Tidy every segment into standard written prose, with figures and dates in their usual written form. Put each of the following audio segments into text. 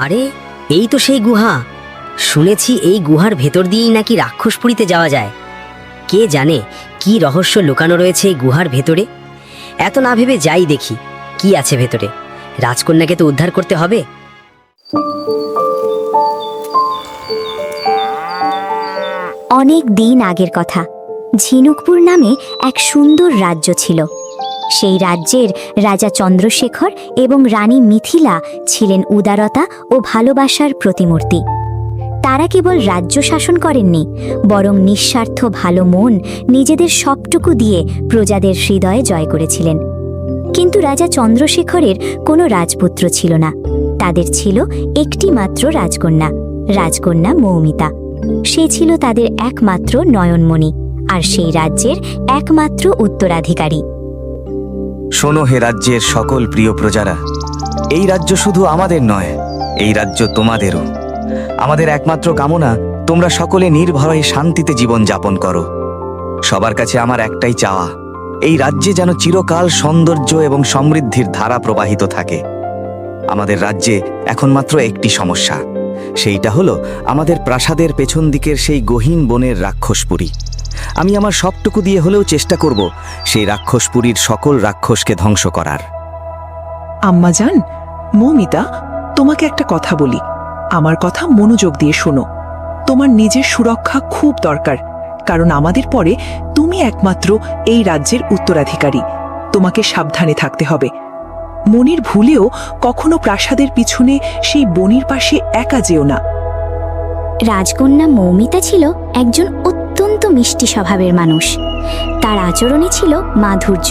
আরে এই তো সেই গুহা। শুনেছি এই গুহার ভেতর দিয়েই নাকি রাক্ষসপুরীতে যাওয়া যায়। কে জানে কি রহস্য লুকানো রয়েছে এই গুহার ভেতরে। এত না ভেবে যাই দেখি কি আছে ভেতরে। রাজকন্যাকে তো উদ্ধার করতে হবে। অনেক দিন আগের কথা, ঝিনুকপুর নামে এক সুন্দর রাজ্য ছিল। সেই রাজ্যের রাজা চন্দ্রশেখর এবং রানী মিথিলা ছিলেন উদারতা ও ভালোবাসার প্রতিমূর্তি। তারা কেবল রাজ্য শাসন করেননি, বরং নিঃস্বার্থ ভালো মন নিজেদের সবটুকু দিয়ে প্রজাদের হৃদয়ে জয় করেছিলেন। কিন্তু রাজা চন্দ্রশেখরের কোনো রাজপুত্র ছিল না। তাদের ছিল একটি মাত্র রাজকন্যা, রাজকন্যা মৌমিতা। সে ছিল তাদের একমাত্র নয়নমণি, আর সেই রাজ্যের একমাত্র উত্তরাধিকারী। শোনো হে রাজ্যের সকল প্রিয় প্রজারা, এই রাজ্য শুধু আমাদের নয়, এই রাজ্য তোমাদেরও। আমাদের একমাত্র কামনা তোমরা সকলে নির্ভয়ে শান্তিতে জীবন যাপন করো। সবার কাছে আমার একটাই চাওয়া, এই রাজ্যে যেন চিরকাল সৌন্দর্য এবং সমৃদ্ধির ধারা প্রবাহিত থাকে। আমাদের রাজ্যে এখন মাত্র একটি সমস্যা, সেইটা হলো আমাদের প্রাসাদের পেছন দিকের সেই গহীন বনের রাক্ষসপুরী। আমি আমার সবটুকু দিয়ে হলেও চেষ্টা করব সেই রাক্ষসপুরীর সকল রাক্ষসকে ধ্বংস করার। আম্মাজান, মৌমিতা, তোমাকে একটা কথা বলি। আমার কথা মনোযোগ দিয়ে শোনো। তোমার নিজের সুরক্ষা খুব দরকার, কারণ আমাদের পরে তুমি একমাত্র এই রাজ্যের উত্তরাধিকারী। তোমাকে সাবধানে থাকতে হবে। মনির ভুলেও কখনো প্রাসাদের পিছনে সেই বনির পাশে একা যেও না। রাজকন্যা মৌমিতা ছিল একজন অত্যন্ত মিষ্টি স্বভাবের মানুষ। তার আচরণে ছিল মাধুর্য,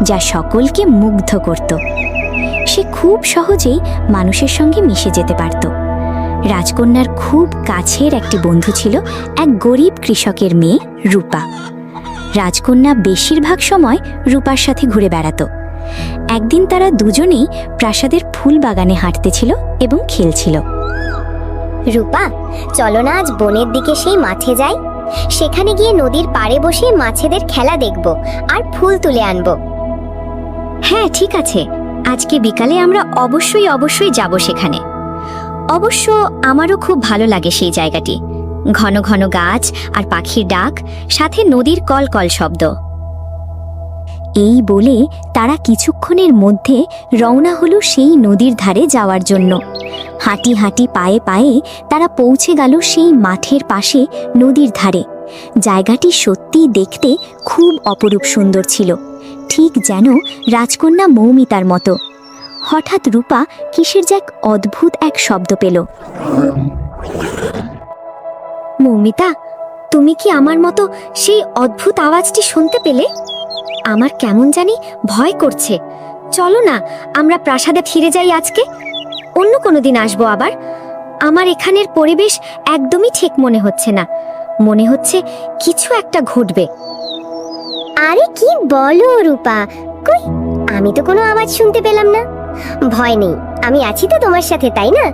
যা সকলকে মুগ্ধ করত। সে খুব সহজেই মানুষের সঙ্গে মিশে যেতে পারত। রাজকন্যার খুব কাছের একটি বন্ধু ছিল এক গরিব কৃষকের মেয়ে রূপা। রাজকন্যা বেশিরভাগ সময় রূপার সাথে ঘুরে বেড়াত। একদিন তারা দুজনেই প্রাসাদের ফুল বাগানে হাঁটতেছিল এবং খেলছিল। রূপা, চলো না আজ বনের দিকে সেই মাঠে যাই। সেখানে গিয়ে নদীর পাড়ে বসে মাছেদের খেলা দেখব আর ফুল তুলে আনব। হ্যাঁ, ঠিক আছে, আজকে বিকালে আমরা অবশ্যই যাব সেখানে। অবশ্য আমারও খুব ভালো লাগে সেই জায়গাটি। ঘন ঘন গাছ আর পাখির ডাক, সাথে নদীর কলকল শব্দ। এই বলে তারা কিছুক্ষণের মধ্যে রওনা হলো সেই নদীর ধারে যাওয়ার জন্য। হাঁটি হাঁটি পায়ে পায়ে তারা পৌঁছে গেল সেই মাঠের পাশে নদীর ধারে। জায়গাটি সত্যিই দেখতে খুব অপরূপ সুন্দর ছিল, ঠিক যেন রাজকন্যা মৌমিতার মতো। হঠাৎ রূপা কিসের যে এক অদ্ভুত এক শব্দ পেল। মৌমিতা, তুমি কি আমার মতো সেই অদ্ভুত আওয়াজটি শুনতে পেলে? আমার কেমন জানি ভয় করছে। চলো না আমরা প্রাসাদে ফিরে যাই আজকে। অন্য কোনো দিন আসবো আবার। আমার এখানের পরিবেশ একদমই ঠিক মনে হচ্ছে না। মনে হচ্ছে কিছু একটা ঘটবে। আরে কি বলো রূপা, কই আমি তো কোনো আওয়াজ শুনতে পেলাম না। ভয় নেই, আমি আছি তো তোমার সাথে, তাই না?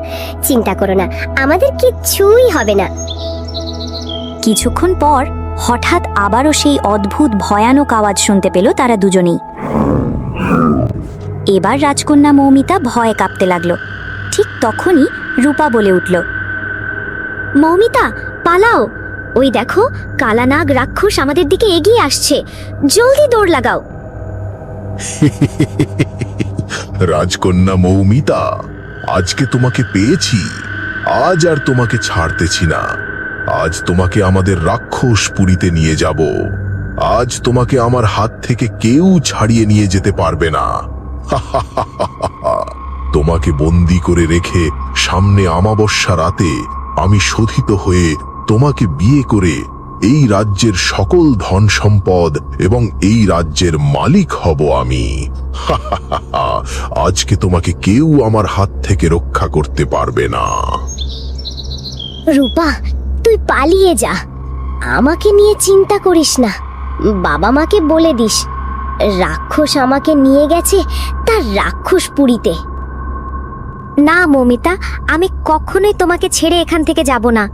চিন্তা করো না, আমাদের কিচ্ছুই হবে না। কিছুক্ষণ পর হঠাৎ আবারও সেই অদ্ভুত ভয়ানক আওয়াজ শুনতে পেল তারা দুজনেই। এবার রাজকন্যা মৌমিতা ভয়ে কাঁপতে লাগলো। ঠিক তখনই রূপা বলে উঠল, মৌমিতা পালাও, ওই দেখো কালানাগ রাক্ষস আমাদের দিকে এগিয়ে আসছে, জলদি দৌড় লাগাও। রাজকন্যা মৌমিতা, আজকে তোমাকে পেয়েছি। আজ আর তোমাকে ছাড়তেছি না। আজ তোমাকে আমাদের রাক্ষসপুরীতে নিয়ে যাব। আজ তোমাকে আমার হাত থেকে কেউ ছাড়িয়ে নিয়ে যেতে পারবে না। তোমাকে বন্দি করে রেখে সামনে অমাবস্যা রাতে আমি শোধিত হয়ে তোমাকে বিয়ে করে এই রাজ্যের সকল ধন সম্পদ এবং এই রাজ্যের মালিক হব আমি। আজকে তোমাকে কেউ আমার হাত থেকে রক্ষা করতে পারবে না। রূপা, তুই পালিয়ে যা, আমাকে নিয়ে চিন্তা করিস না। বাবা মাকে বলে দিস রাক্ষস আমাকে নিয়ে গেছে তার রাক্ষসপুরীতে। না মৌমিতা, আমি কখনোই তোমাকে ছেড়ে এখান থেকে যাব না।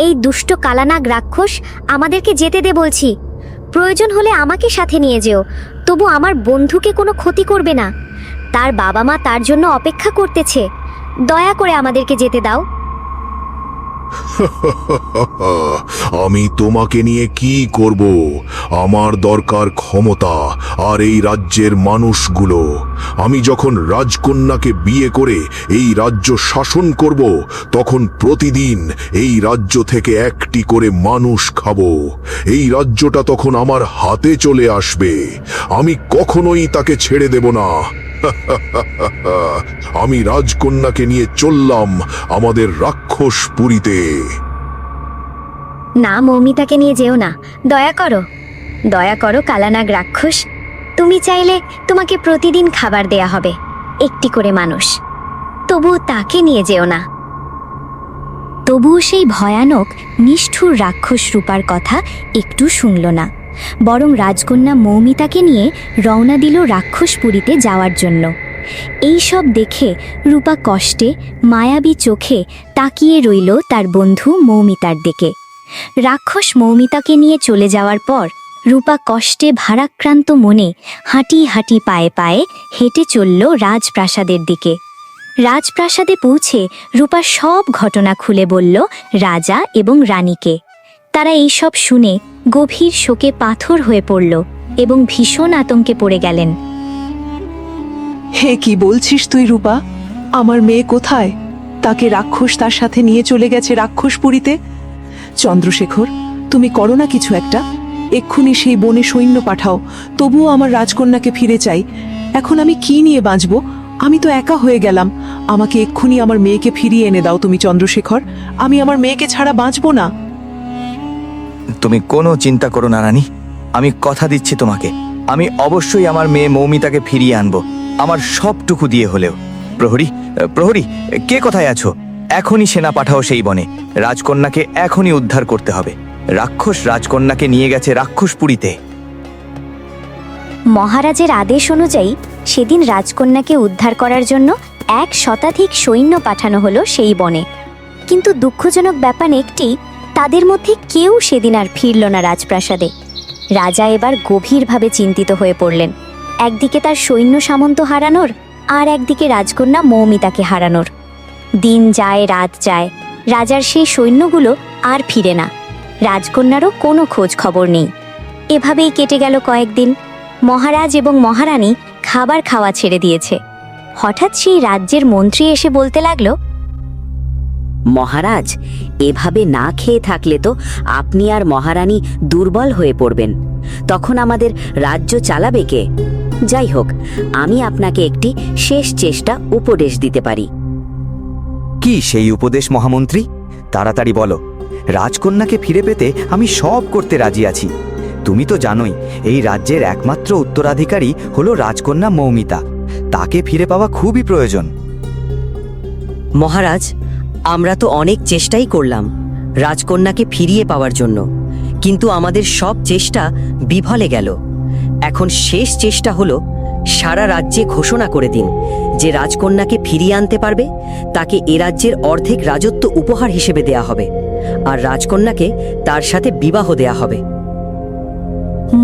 এই দুষ্ট কালানাগ রাক্ষস আমাদেরকে যেতে দে বলছি। প্রয়োজন হলে আমাকে সাথে নিয়ে যেও, তবু আমার বন্ধুকে কোনো ক্ষতি করবে না। তার বাবা মা তার জন্য অপেক্ষা করতেছে। দয়া করে আমাদেরকে যেতে দাও। আমি তোমাকে নিয়ে কি করব? আমার দরকার ক্ষমতা আর এই রাজ্যের মানুষগুলো। আমি যখন রাজকন্যাকে বিয়ে করে এই রাজ্য শাসন করব, তখন প্রতিদিন এই রাজ্য থেকে একটি করে মানুষ খাবো। এই রাজ্যটা তখন আমার হাতে চলে আসবে। আমি কখনোই তাকে ছেড়ে দেব না। আমি রাজকন্যাকে নিয়ে চললাম আমাদের রাক্ষসপুরীতে। না, মৌমিতাকে নিয়ে যেও না, দয়া করো, দয়া করো কালানাগ রাক্ষস। তুমি চাইলে তোমাকে প্রতিদিন খাবার দেয়া হবে, একটি করে মানুষ। তবুও তাকে নিয়ে যেও না। তবুও সেই ভয়ানক নিষ্ঠুর রাক্ষস রূপার কথা একটু শুনল না, বরং রাজকন্যা মৌমিতাকে নিয়ে রওনা দিল রাক্ষসপুরীতে যাওয়ার জন্য। এই সব দেখে রূপা কষ্টে মায়াবী চোখে তাকিয়ে রইল তার বন্ধু মৌমিতার দিকে। রাক্ষস মৌমিতাকে নিয়ে চলে যাওয়ার পর রূপা কষ্টে ভারাক্রান্ত মনে হাঁটি হাঁটি পায়ে পায়ে হেঁটে চলল রাজপ্রাসাদের দিকে। রাজপ্রাসাদে পৌঁছে রূপা সব ঘটনা খুলে বলল রাজা এবং রানীকে। তারা এই সব শুনে গভীর শোকে পাথর হয়ে পড়ল এবং ভীষণ আতঙ্কে পড়ে গেলেন। হে, কি বলছিস তুই রূপা? আমার মেয়ে কোথায়? তাকে রাক্ষস তার সাথে নিয়ে চলে গেছে রাক্ষসপুরীতে। চন্দ্রশেখর, তুমি করো না কিছু একটা। এক্ষুনি সেই বনে সৈন্য পাঠাও, তবুও আমার রাজকন্যাকে ফিরে চাই। এখন আমি কি নিয়ে বাঁচব? আমি তো একা হয়ে গেলাম। আমাকে এক্ষুনি আমার মেয়েকে ফিরিয়ে এনে দাও তুমি চন্দ্রশেখর। আমি আমার মেয়েকে ছাড়া বাঁচব না। তুমি কোনো চিন্তা করো না রানী, আমি কথা দিচ্ছি তোমাকে, আমি অবশ্যই আমার মেয়ে মৌমিতাকে ফিরিয়ে আনবো, আমার সবটুকু দিয়ে হলেও। প্রহরী, প্রহরী, কে কোথায় আছো? এখনই সেনা পাঠাও সেই বনে। রাজকন্যাকে এখনই উদ্ধার করতে হবে। রাক্ষস রাজকন্যাকে নিয়ে গেছে রাক্ষসপুরীতে। মহারাজের আদেশ অনুযায়ী সেদিন রাজকন্যাকে উদ্ধার করার জন্য 1 শতাধিক সৈন্য পাঠানো হলো সেই বনে। কিন্তু দুঃখজনক ব্যাপার একটি, তাদের মধ্যে কেউ সেদিন আর ফিরল না রাজপ্রাসাদে। রাজা এবার গভীরভাবে চিন্তিত হয়ে পড়লেন। একদিকে তার সৈন্য সামন্ত হারানোর, আর একদিকে রাজকন্যা মৌমিতাকে হারানোর। দিন যায় রাত যায়, রাজার সেই সৈন্যগুলো আর ফিরে না, রাজকন্যারও কোনো খোঁজ খবর নেই। এভাবেই কেটে গেল কয়েকদিন। মহারাজ এবং মহারানী খাবার খাওয়া ছেড়ে দিয়েছে। হঠাৎ সেই রাজ্যের মন্ত্রী এসে বলতে লাগলো, মহারাজ, এভাবে না খেয়ে থাকলে তো আপনি আর মহারানী দুর্বল হয়ে পড়বেন। তখন আমাদের রাজ্য চালাবে কে? যাই হোক, আমি আপনাকে একটি শেষ চেষ্টা উপদেশ দিতে পারি। কি সেই উপদেশ মহামন্ত্রী? তাড়াতাড়ি বলো। রাজকন্যাকে ফিরে পেতে আমি সব করতে রাজি আছি। তুমি তো জানোই এই রাজ্যের একমাত্র উত্তরাধিকারী হলো রাজকন্যা মৌমিতা। তাকে ফিরে পাওয়া খুবই প্রয়োজন। মহারাজ, আমরা তো অনেক চেষ্টাই করলাম রাজকন্যাকে ফিরিয়ে পাওয়ার জন্য, কিন্তু আমাদের সব চেষ্টা বিফলে গেল। এখন শেষ চেষ্টা হলো সারা রাজ্যে ঘোষণা করে দিন যে রাজকন্যাকে ফিরিয়ে আনতে পারবে তাকে এ রাজ্যের অর্ধেক রাজত্ব উপহার হিসেবে দেয়া হবে, আর রাজকন্যাকে তার সাথে বিবাহ দেয়া হবে।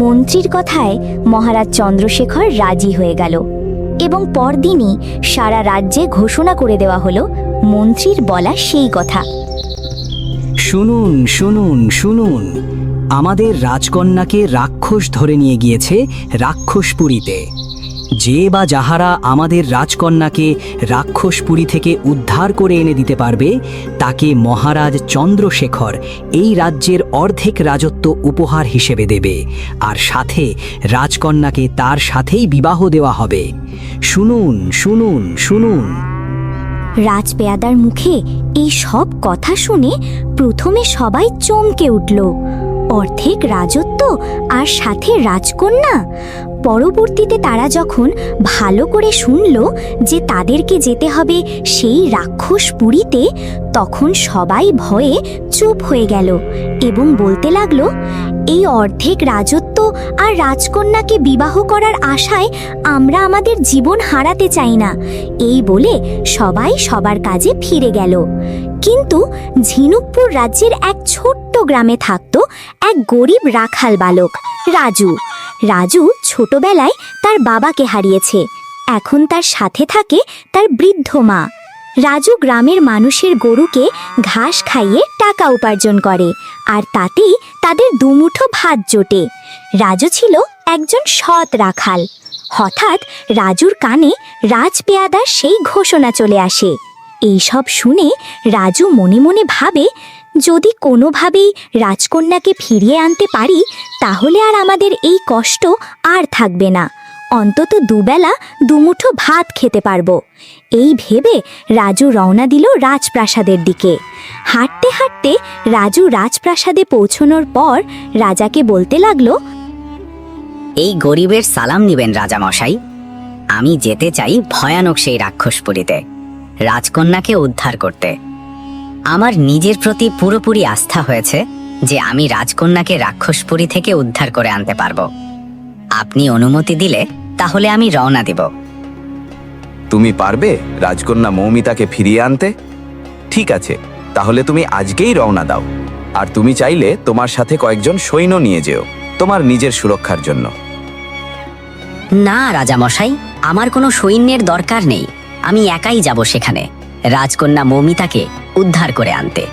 মন্ত্রীর কথায় মহারাজ চন্দ্রশেখর রাজি হয়ে গেল এবং পরদিনই সারা রাজ্যে ঘোষণা করে দেওয়া হলো মন্ত্রীর বলা সেই কথা। শুনুন শুনুন শুনুন, আমাদের রাজকন্যাকে রাক্ষস ধরে নিয়ে গিয়েছে রাক্ষসপুরীতে। যে বা যাহারা আমাদের রাজকন্যাকে রাক্ষসপুরী থেকে উদ্ধার করে এনে দিতে পারবে, তাকে মহারাজ চন্দ্রশেখর এই রাজ্যের অর্ধেক রাজত্ব উপহার হিসেবে দেবে, আর সাথে রাজকন্যাকে তার সাথেই বিবাহ দেওয়া হবে। শুনুন শুনুন শুনুন। রাজপেয়াদার মুখে এই সব কথা শুনে প্রথমে সবাই চমকে উঠল। অর্ধেক রাজত্ব আর সাথে রাজকন্যা। পরবর্তীতে তারা যখন ভালো করে শুনল যে তাদেরকে যেতে হবে সেই রাক্ষসপুরীতে, তখন সবাই ভয়ে চুপ হয়ে গেল এবং বলতে লাগলো, এই অর্ধেক রাজত্ব আর রাজকন্যাকে বিবাহ করার আশায় আমরা আমাদের জীবন হারাতে চাই না। এই বলে সবাই সবার কাজে ফিরে গেল। কিন্তু ঝিনুকপুর রাজ্যের এক ছোট্ট গ্রামে থাকত এক গরিব রাখাল বালক রাজু। রাজু ছোটবেলায় তার বাবাকে হারিয়েছে। এখন তার সাথে থাকে তার বৃদ্ধ মা। রাজু গ্রামের মানুষের গরুকে ঘাস খাইয়ে টাকা উপার্জন করে আর তাতেই তাদের দুমুঠো ভাত জোটে। রাজু ছিল একজন সৎ রাখাল। হঠাৎ রাজুর কানে রাজপেয়াদার সেই ঘোষণা চলে আসে। এই সব শুনে রাজু মনে মনে ভাবে, যদি কোনোভাবেই রাজকন্যাকে ফিরিয়ে আনতে পারি তাহলে আর আমাদের এই কষ্ট আর থাকবে না, অন্তত দুবেলা দুমুঠো ভাত খেতে পারবো। এই ভেবে রাজু রওনা দিল রাজপ্রাসাদের দিকে। হাঁটতে হাঁটতে রাজু রাজপ্রাসাদে পৌঁছানোর পর রাজাকে বলতে লাগলো, এই গরিবের সালাম নিবেন রাজামশাই। আমি যেতে চাই ভয়ানক সেই রাক্ষসপুরীতে রাজকন্যাকে উদ্ধার করতে। আমার নিজের প্রতি পুরোপুরি আস্থা হয়েছে যে আমি রাজকন্যাকে রাক্ষসপুরী থেকে উদ্ধার করে আনতে পারবো। আপনি অনুমতি দিলে তাহলে আমি রওনা দিব। তুমি পারবে রাজকন্যা মৌমিতাকে ফিরিয়ে আনতে? ঠিক আছে, তাহলে তুমি আজকেই রওনা দাও। আর তুমি চাইলে তোমার সাথে কয়েকজন সৈন্য নিয়ে যেও, তোমার নিজের সুরক্ষার জন্য। না রাজামশাই, আমার কোনো সৈন্যের দরকার নেই। আমি একাই যাব সেখানে রাজকন্যা মৌমিতাকে উদ্ধার করে আনতে।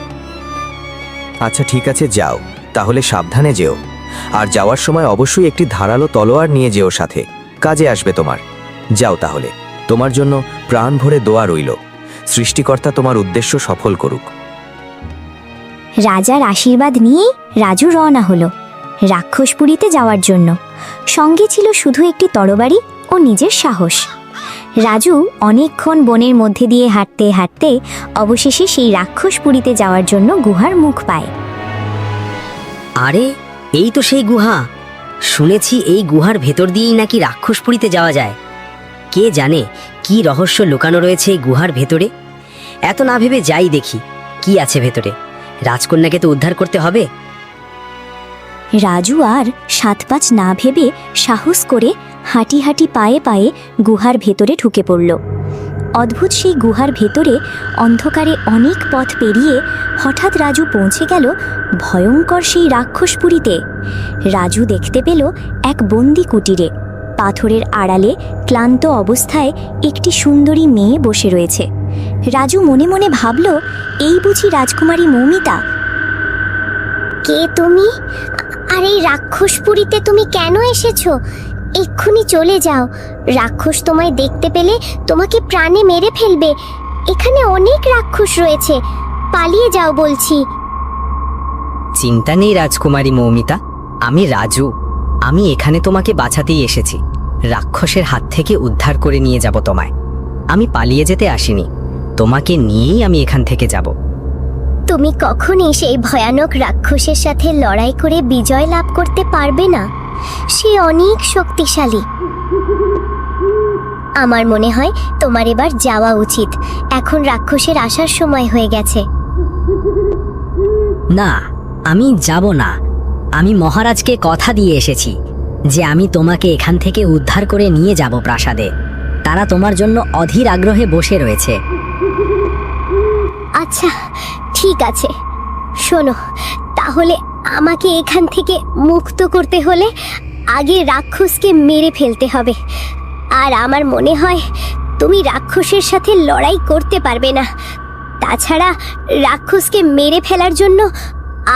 আচ্ছা ঠিক আছে, যাও। তাহলে সাবধানে যেও, আর যাওয়ার সময় অবশ্যই একটি ধারালো তলোয়ার নিয়ে যেও সাথে, কাজে আসবে তোমার। যাও তাহলে, তোমার জন্য প্রাণ ভরে দোয়া রইল। সৃষ্টিকর্তা তোমার উদ্দেশ্য সফল করুক। রাজার আশীর্বাদ নিয়েই রাজু রওনা হলো রাক্ষসপুরীতে যাওয়ার জন্য। সঙ্গে ছিল শুধু একটি তরবারি ও নিজের সাহস। রাজু অনেকক্ষণ বনের মধ্যে দিয়ে হাঁটতে হাঁটতে অবশেষে সেই রাক্ষসপুরীতে যাওয়ার জন্য গুহার মুখ পায়। আরে এই তো সেই গুহা। শুনেছি এই গুহার ভেতর দিয়েই নাকি রাক্ষসপুরীতে যাওয়া যায়। কে জানে কি রহস্য লুকানো রয়েছে এই গুহার ভেতরে। এত না ভেবে যাই দেখি কি আছে ভেতরে। রাজকন্যাকে তো উদ্ধার করতে হবে। রাজু আর সাত পাঁচ না ভেবে সাহস করে হাঁটি হাঁটি পায়ে পায়ে গুহার ভেতরে ঢুকে পড়ল। অদ্ভুত সেই গুহার ভেতরে অন্ধকারে অনেক পথ পেরিয়ে হঠাৎ রাজু পৌঁছে গেল ভয়ঙ্কর সেই রাক্ষসপুরীতে। রাজু দেখতে পেল এক বন্দি কুটিরে পাথরের আড়ালে ক্লান্ত অবস্থায় একটি সুন্দরী মেয়ে বসে রয়েছে। রাজু মনে মনে ভাবল, এই বুঝি রাজকুমারী মৌমিতা। কে তুমি? আর এই রাক্ষসপুরীতে তুমি কেন এসেছো? এক্ষুনি চলে যাও। রাক্ষস তোমায় দেখতে পেলে তোমাকে প্রাণে মেরে ফেলবে। এখানে অনেক রাক্ষস রয়েছে, পালিয়ে যাও বলছি। চিন্তা নেই রাজকুমারী মৌমিতা, আমি রাজু। আমি এখানে তোমাকে বাঁচাতেই এসেছি। রাক্ষসের হাত থেকে উদ্ধার করে নিয়ে যাব তোমায়। আমি পালিয়ে যেতে আসিনি, তোমাকে নিয়েই আমি এখান থেকে যাব। তুমি কখনই সেই ভয়ানক রাক্ষসের সাথে লড়াই করে বিজয় লাভ করতে পারবে না। সে অনেক শক্তিশালী। আমার মনে হয় তোমার এবার যাওয়া উচিত। এখন রাক্ষসের আসার সময় হয়ে গেছে। না, আমি যাব না। আমি মহারাজকে কথা দিয়ে এসেছি যে আমি তোমাকে এখান থেকে উদ্ধার করে নিয়ে যাব প্রাসাদে। তারা তোমার জন্য অধীর আগ্রহে বসে রয়েছে। আচ্ছা ঠিক আছে, শোনো, তাহলে আমাকে এখান থেকে মুক্ত করতে হলে আগে রাক্ষসকে মেরে ফেলতে হবে। আর আমার মনে হয় তুমি রাক্ষসের সাথে লড়াই করতে পারবে না। তাছাড়া রাক্ষসকে মেরে ফেলার জন্য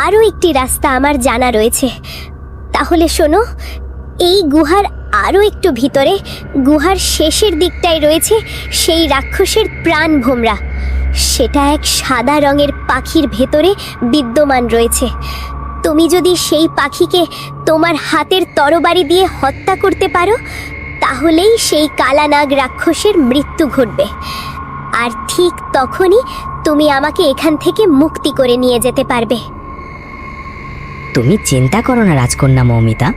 আরও একটি রাস্তা আমার জানা রয়েছে। তাহলে শোনো, এই গুহার আরও একটু ভিতরে, গুহার শেষের দিকটায় রয়েছে সেই রাক্ষসের প্রাণ ভোমরা। সেটা এক সাদা রঙের পাখির ভেতরে বিদ্যমান রয়েছে। তুমি যদি সেই পাখিকে তোমার হাতের তরবারি দিয়ে হত্যা করতে পারো তাহলেই সেই কালানাগ রাক্ষসের মৃত্যু ঘটবে। আর ঠিক তখনই তুমি আমাকে এখান থেকে মুক্তি করে নিয়ে যেতে পারবে। তুমি চিন্তা করো না রাজকন্যা মৌমিতা,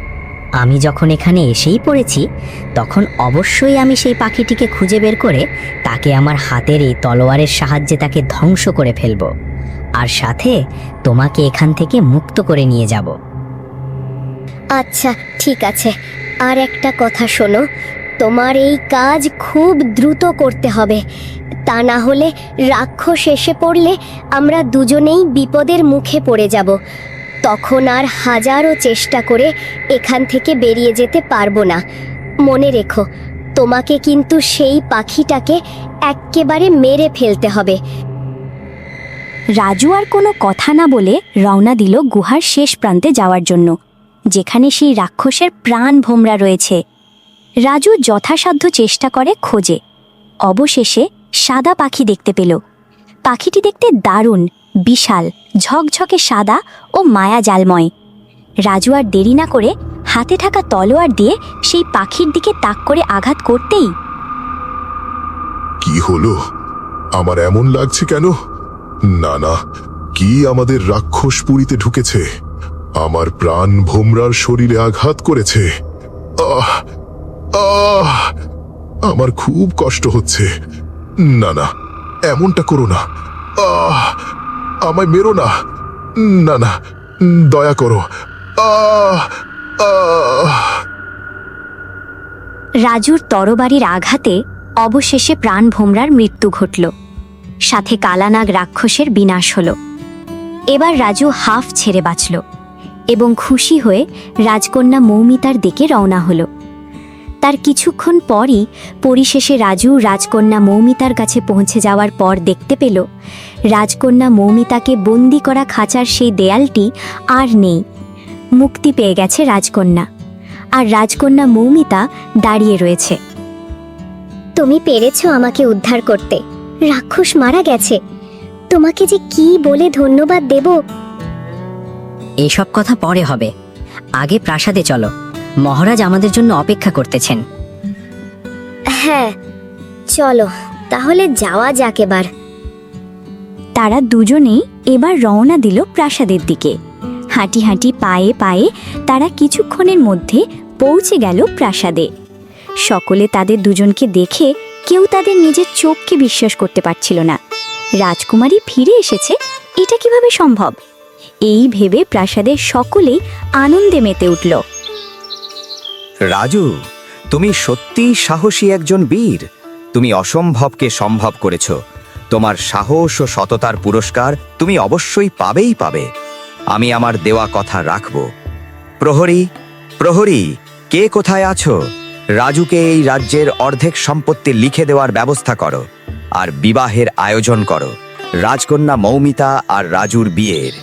আমি যখন এখানে এসেই পড়েছি তখন অবশ্যই আমি সেই পাখিটিকে খুঁজে বের করে তাকে আমার হাতের এই তলোয়ারের সাহায্যে তাকে ধ্বংস করে ফেলব, আর সাথে তোমাকে এখান থেকে মুক্ত করে নিয়ে যাব। আচ্ছা ঠিক আছে, আর একটা কথা শোনো, তোমার এই কাজ খুব দ্রুত করতে হবে। তা না হলে রাক্ষস এসে পড়লে আমরা দুজনেই বিপদের মুখে পড়ে যাব। তখন আর হাজারো চেষ্টা করে এখান থেকে বেরিয়ে যেতে পারবো না। মনে রেখো, তোমাকে কিন্তু সেই পাখিটাকে এক্কেবারে মেরে ফেলতে হবে। রাজু আর কোনো কথা না বলে রওনা দিল গুহার শেষ প্রান্তে যাওয়ার জন্য, যেখানে সেই রাক্ষসের প্রাণ ভোমরা রয়েছে। রাজু যথাসাধ্য চেষ্টা করে খোঁজে। অবশেষে সাদা পাখি দেখতে পেল। পাখিটি দেখতে দারুণ, বিশাল, ঝকঝকে সাদা ও মায়াজালময়। রাজু আর দেরি না করে হাতে থাকা তলোয়ার দিয়ে সেই পাখির দিকে তাক করে আঘাত করতেই কি হলো? আমার এমন লাগছে কেন? না না, কি আমাদের রাক্ষসপুরীতে ঢুকেছে? আমার প্রাণ ভোমরার শরীরে আঘাত করেছে। আহ আহ আমার খুব কষ্ট হচ্ছে। না না, এমনটা করো না। আমায় মেরো না। না না, দয়া করো। রাজুর তরবারির আঘাতে অবশেষে প্রাণ ভোমরার মৃত্যু ঘটল, সাথে কালানাগ রাক্ষসের বিনাশ হল। এবার রাজু হাফ ছেড়ে বাঁচল এবং খুশি হয়ে রাজকন্যা মৌমিতার দিকে রওনা হল। তার কিছুক্ষণ পরই পরিশেষে রাজু রাজকন্যা মৌমিতার কাছে পৌঁছে যাওয়ার পর দেখতে পেল রাজকন্যা মৌমিতাকে বন্দি করা খাঁচার সেই দেয়ালটি আর নেই। মুক্তি পেয়ে গেছে রাজকন্যা, আর রাজকন্যা মৌমিতা দাঁড়িয়ে রয়েছে। তুমি পেরেছো আমাকে উদ্ধার করতে। রাক্ষস মারা গেছে। তোমাকে যে কি বলে ধন্যবাদ দেব। এসব কথা পরে হবে, আগে প্রাসাদে চলো, মহারাজ আমাদের জন্য অপেক্ষা করতেছেন। হ্যাঁ চলো তাহলে যাওয়া যাক এবার। তারা দুজনেই এবার রওনা দিল প্রাসাদের দিকে। হাঁটি হাঁটি পায়ে পায়ে তারা কিছুক্ষণের মধ্যে পৌঁছে গেল প্রাসাদে। সকলে তাদের দুজনকে দেখে কেউ তাদের নিজের চোখকে বিশ্বাস করতে পারছিল না। রাজকুমারী ফিরে এসেছে, এটা কিভাবে সম্ভব? এই ভেবে প্রাসাদের সকলেই আনন্দে মেতে উঠল। রাজু, তুমি সত্যিই সাহসী একজন বীর। তুমি অসম্ভবকে সম্ভব করেছ। তোমার সাহস ও সততার পুরস্কার তুমি অবশ্যই পাবে। আমি আমার দেওয়া কথা রাখব। প্রহরী, প্রহরী, কে কোথায় আছো? রাজুকে এই রাজ্যের অর্ধেক সম্পত্তি লিখে দেওয়ার ব্যবস্থা করো, আর বিবাহের আয়োজন করো, রাজকন্যা মৌমিতা আর রাজুর বিয়ের।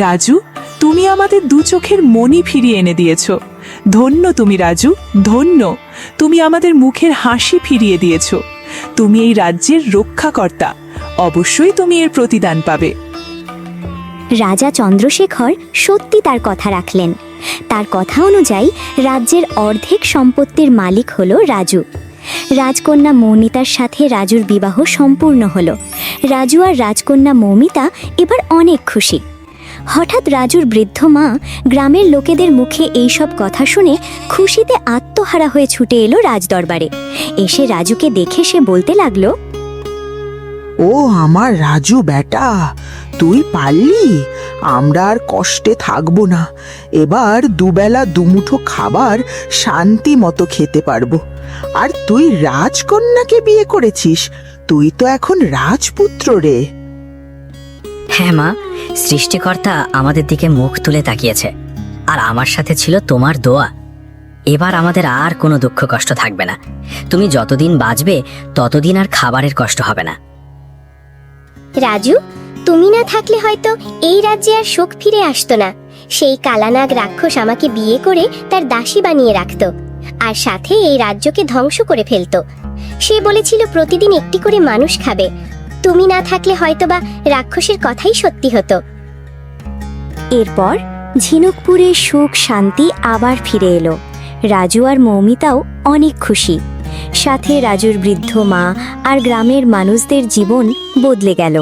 রাজু, তুমি আমাদের দু চোখের মনি ফিরিয়ে এনে দিয়েছ। ধন্য তুমি রাজু, ধন্য। তুমি আমাদের মুখের হাসি ফিরিয়ে দিয়েছ। তুমি এই রাজ্যের রক্ষাকর্তা। অবশ্যই তুমি এর প্রতিদান পাবে। রাজা চন্দ্রশেখর সত্যি তার কথা রাখলেন। তার কথা অনুযায়ী রাজ্যের অর্ধেক সম্পত্তির মালিক হলো রাজু। রাজকন্যা মৌমিতার সাথে রাজুর বিবাহ সম্পূর্ণ হলো। রাজু আর রাজকন্যা মৌমিতা এবার অনেক খুশি। হঠাৎ রাজুর বৃদ্ধ মা গ্রামের লোকেদের মুখে এইসব কথা শুনে খুশিতে আত্মহারা হয়ে ছুটে এলো রাজদরবারে। এসে রাজুকে দেখে সে বলতে লাগলো, ও আমার রাজু বেটা, তুই পারলি। আমরা আর কষ্টে থাকবো না। এবার দুবেলা দুমুঠো খাবার শান্তি মতো খেতে পারবো। আর তুই রাজকন্যাকে বিয়ে করেছিস। তুই তো এখন রাজপুত্র রে। হ্যাঁ মা, সৃষ্টিকর্তা আমাদের দিকে মুখ তুলে তাকিয়েছে, আর আমার সাথে ছিল তোমার দোয়া। এবার আমাদের আর কোনো দুঃখ কষ্ট থাকবে না। তুমি যতদিন বাঁচবে ততদিন আর খাবারের কষ্ট হবে না। রাজু, তুমি না থাকলে হয়তো এই রাজ্যে আর শোক ফিরে আসতো না। সেই কালানাগ রাক্ষস আমাকে বিয়ে করে তার দাসী বানিয়ে রাখতো, আর সাথে এই রাজ্যকে ধ্বংস করে ফেলতো। সে বলেছিল প্রতিদিন একটি করে মানুষ খাবে। তুমি না থাকলে হয়তোবা রাক্ষসের কথাই সত্যি হতো। এরপর ঝিনুকপুরে সুখ শান্তি আবার ফিরে এলো। রাজু আর মৌমিতাও অনেক খুশি। সাথে রাজুর বৃদ্ধ মা আর গ্রামের মানুষদের জীবন বদলে গেল।